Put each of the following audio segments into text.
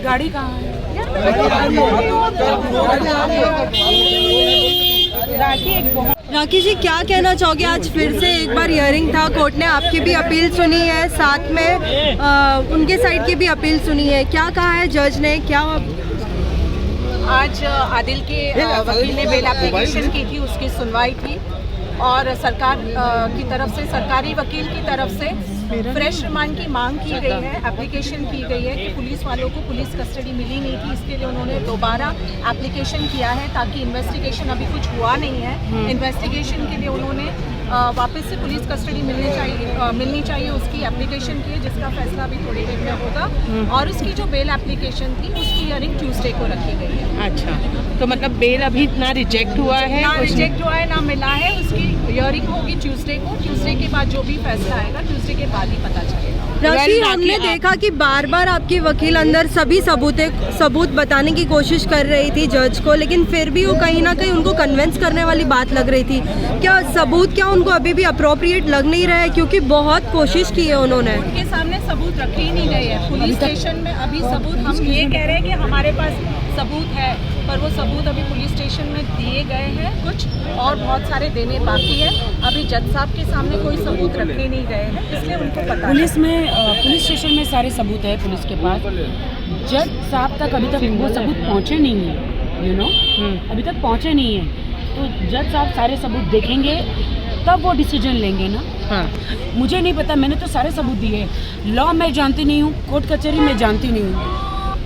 गाड़ी कहाँ है? राखी जी, क्या कहना चाहोगे? आज फिर से एक बार हियरिंग था, कोर्ट ने आपकी भी अपील सुनी है, साथ में उनके साइड की भी अपील सुनी है, क्या कहा है जज ने? क्या आज आदिल के वकील ने बेल एप्लीकेशन की थी, उसकी सुनवाई थी और सरकार की तरफ से, सरकारी वकील की तरफ से फ्रेश रिमांड की मांग की गई है, एप्लीकेशन की गई है कि पुलिस वालों को पुलिस कस्टडी मिली नहीं थी, इसके लिए उन्होंने दोबारा एप्लीकेशन किया है ताकि इन्वेस्टिगेशन, अभी कुछ हुआ नहीं है, इन्वेस्टिगेशन के लिए उन्होंने वापस से पुलिस कस्टडी मिलनी चाहिए उसकी एप्लीकेशन की है, जिसका फैसला अभी थोड़ी देर में होगा। और उसकी जो बेल एप्लीकेशन थी उसकी हियरिंग ट्यूसडे को रखी गई है। अच्छा, तो मतलब बेल अभी ना रिजेक्ट हुआ है, ना रिजेक्ट हुआ है ना मिला है, उसकी हियरिंग होगी ट्यूसडे को। ट्यूसडे के बाद जो भी फैसला आएगा ट्यूसडे के बाद ही पता चलेगा। राखी, हमने देखा कि बार बार आपकी वकील अंदर सभी सबूत बताने की कोशिश कर रही थी जज को, लेकिन फिर भी वो कहीं ना कहीं उनको कन्विंस करने वाली बात लग रही थी। क्या सबूत, क्या उनको अभी भी अप्रोप्रिएट लग नहीं रहा है? क्योंकि बहुत कोशिश की है उन्होंने। उनके सामने सबूत रखे ही नहीं गए हैं पुलिस स्टेशन में। अभी सबूत, हम ये कह रहे हैं कि हमारे पास सबूत है, पर वो सबूत अभी पुलिस स्टेशन में दिए गए हैं कुछ, और बहुत सारे देने बाकी है। अभी जज साहब के सामने कोई सबूत रखे नहीं गए हैं, इसलिए उनको पता पुलिस स्टेशन में सारे सबूत है पुलिस के पास। जज साहब तक अभी तक वो सबूत पहुंचे नहीं है, अभी तक पहुंचे नहीं है। तो जज साहब सारे सबूत देखेंगे तब वो डिसीजन लेंगे ना। हाँ, मुझे नहीं पता, मैंने तो सारे सबूत दिए। लॉ मैं जानती नहीं हूँ, कोर्ट कचहरी मैं जानती नहीं हूँ।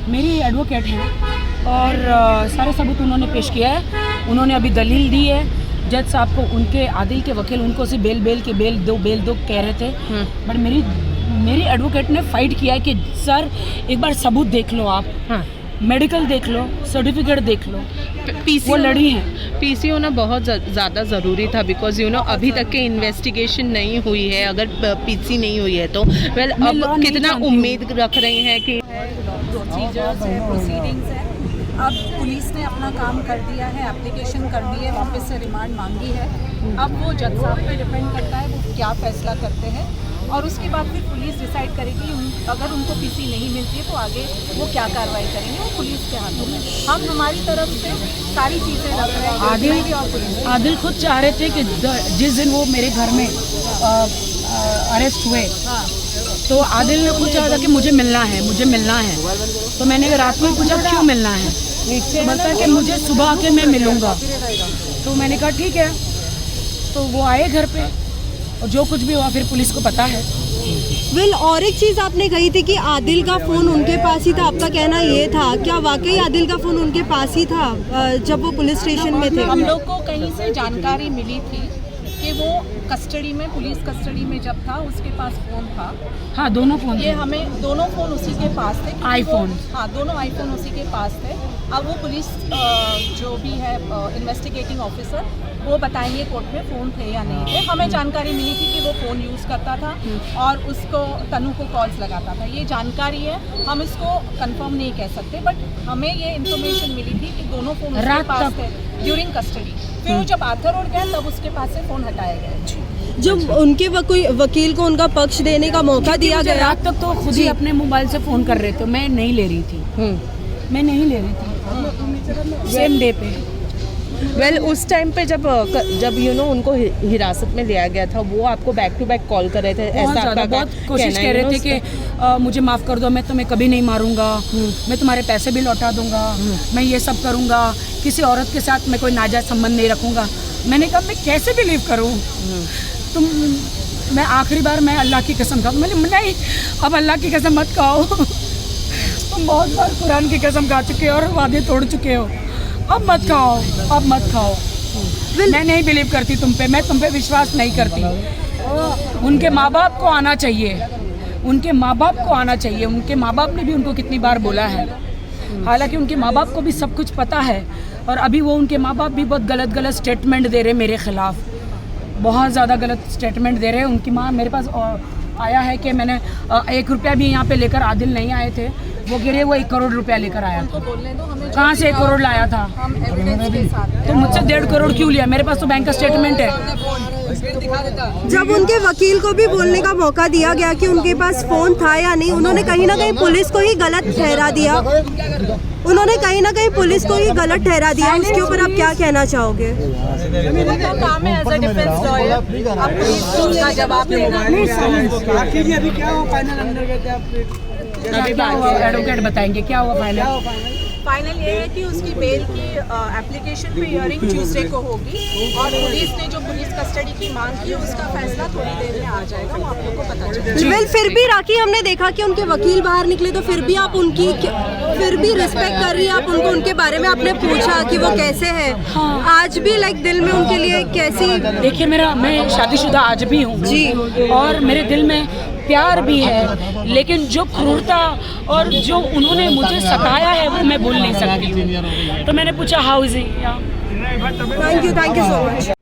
मेरी एडवोकेट हैं और सारे सबूत उन्होंने पेश किया है। उन्होंने अभी दलील दी है जज साहब को, उनके आदिल के वकील उनको से बेल दो कह रहे थे, बट मेरी एडवोकेट ने फाइट किया है कि सर एक बार सबूत देख लो आप। हाँ, मेडिकल देख लो, सर्टिफिकेट देख लो। वो लड़ी हैं। पीसी होना बहुत ज़्यादा ज़रूरी था, बिकॉज अभी तक के इन्वेस्टिगेशन नहीं हुई है। अगर पीसी नहीं हुई है तो अब कितना उम्मीद रख रहे हैं कि प्रोसीजर्स है, प्रोसीडिंग्स है। अब पुलिस ने अपना काम कर दिया है, एप्लीकेशन कर दी है, वापस से रिमांड मांगी है। अब वो जज साहब पे डिपेंड करता है वो क्या फैसला करते हैं, और उसके बाद फिर पुलिस डिसाइड करेगी अगर उनको पीसी नहीं मिलती है तो आगे वो क्या कार्रवाई करेंगे, वो पुलिस के हाथों में। हम हमारी तरफ से सारी चीज़ें रख रहे हैं। आदिल खुद चाह रहे थे कि जिस दिन वो मेरे घर में अरेस्ट हुए, तो आदिल ने खुद चाहा था कि मुझे मिलना है। तो मैंने रात में पूछा क्यों मिलना है, तो बोलता है कि मुझे सुबह आके मैं मिलूँगा। तो मैंने कहा ठीक है। तो वो आए घर पे और जो कुछ भी हुआ फिर पुलिस को पता है। और एक चीज़ आपने कही थी कि आदिल का फ़ोन उनके पास ही था, आपका कहना ये था, क्या वाकई आदिल का फ़ोन उनके पास ही था जब वो पुलिस स्टेशन में थे? हम लोग को कहीं से जानकारी मिली थी कि वो कस्टडी में, पुलिस कस्टडी में जब था उसके पास फ़ोन था। हाँ, दोनों फ़ोन, ये हमें दोनों फ़ोन उसी के पास थे, आईफोन। हाँ, दोनों आईफोन उसी के पास थे। अब वो पुलिस जो भी है इन्वेस्टिगेटिंग ऑफिसर, वो बताएंगे कोर्ट में फ़ोन थे या नहीं थे। हमें जानकारी मिली थी कि वो फ़ोन यूज़ करता था और उसको तनु को कॉल्स लगाता था, ये जानकारी है। हम इसको कंफर्म नहीं कह सकते, बट हमें ये इन्फॉर्मेशन मिली थी कि दोनों फ़ोन उसके पास थे ड्यूरिंग कस्टडी। फिर वो जब आर्थर रोड गया तब उसके पास से फ़ोन हटाया गया। जब उनके वकील को उनका पक्ष देने का मौका दिया गया, रात तक तो खुद ही अपने मोबाइल से फ़ोन कर रहे थे, मैं नहीं ले रही थी। सेम डे पे। उस टाइम पे जब उनको हिरासत में लिया गया था, वो आपको बैक टू बैक कॉल कर रहे थे? ऐसा बहुत कोशिश कर रहे थे कि मुझे माफ़ कर दो, मैं तुम्हें कभी नहीं मारूंगा, मैं तुम्हारे पैसे भी लौटा दूंगा, मैं ये सब करूंगा, किसी औरत के साथ मैं कोई नाजायज़ संबंध नहीं रखूंगा। मैंने कहा मैं कैसे बिलीव करूं? मैं आखिरी बार मैं अल्लाह की कसम खाऊं। मैंने नहीं, अब अल्लाह की कसम मत खाओ। तुम बहुत बार कुरान की कसम खा चुके हो और वादे तोड़ चुके हो, अब मत खाओ। मैं नहीं बिलीव करती तुम पे, मैं तुम पे विश्वास नहीं करती। उनके माँ बाप को आना चाहिए, उनके माँ बाप ने भी उनको कितनी बार बोला है। हालांकि उनके माँ बाप को भी सब कुछ पता है, और अभी वो उनके माँ बाप भी बहुत गलत स्टेटमेंट दे रहे हैं मेरे ख़िलाफ़, बहुत ज़्यादा गलत स्टेटमेंट दे रहे हैं। उनकी माँ मेरे पास आया है कि मैंने 1 रुपया भी यहाँ पे लेकर आदिल नहीं आए थे, वो कह रही है वो 1 करोड़ रुपया लेकर आया था। बोलने दो हमें, कहाँ से 1 करोड़ लाया था? हम एविडेंस के साथ। तो मुझसे 1.5 करोड़ क्यों लिया? मेरे पास तो बैंक का स्टेटमेंट है। जब उनके वकील को भी बोलने का मौका दिया गया कि उनके पास फोन था या नहीं, उन्होंने कहीं ना कहीं पुलिस को ही गलत ठहरा दिया। उन्होंने कहीं ना कहीं पुलिस को ही गलत ठहरा दिया। उसके ऊपर आप क्या कहना चाहोगे? उनका काम है एज अ डिफेंस लॉयर, आप पुलिस का जवाब देना। एडवोकेट बताएंगे क्या हुआ फाइनल। फाइनल ये है कि उसकी बेल की एप्लीकेशन पे हियरिंग ट्यूसडे को होगी और पुलिस ने जो पुलिस कस्टडी की मांग की है उसका फैसला थोड़ी देर में आ जाएगा, वो आप लोग को पता चलेगा। वेल, फिर भी राखी, हमने देखा कि उनके वकील बाहर निकले तो फिर भी आप उनकी फिर भी रिस्पेक्ट कर रही है आप उनको, उनके बारे में आपने पूछा कि वो कैसे है। हाँ। आज भी लाइक दिल में उनके लिए कैसी? देखिए मैं शादीशुदा आज भी हूँ जी, और मेरे दिल में प्यार भी है, लेकिन जो क्रूरता और जो उन्होंने मुझे सताया है वो मैं बोल नहीं सकती हूँ। तो मैंने पूछा how is he. Thank you so much.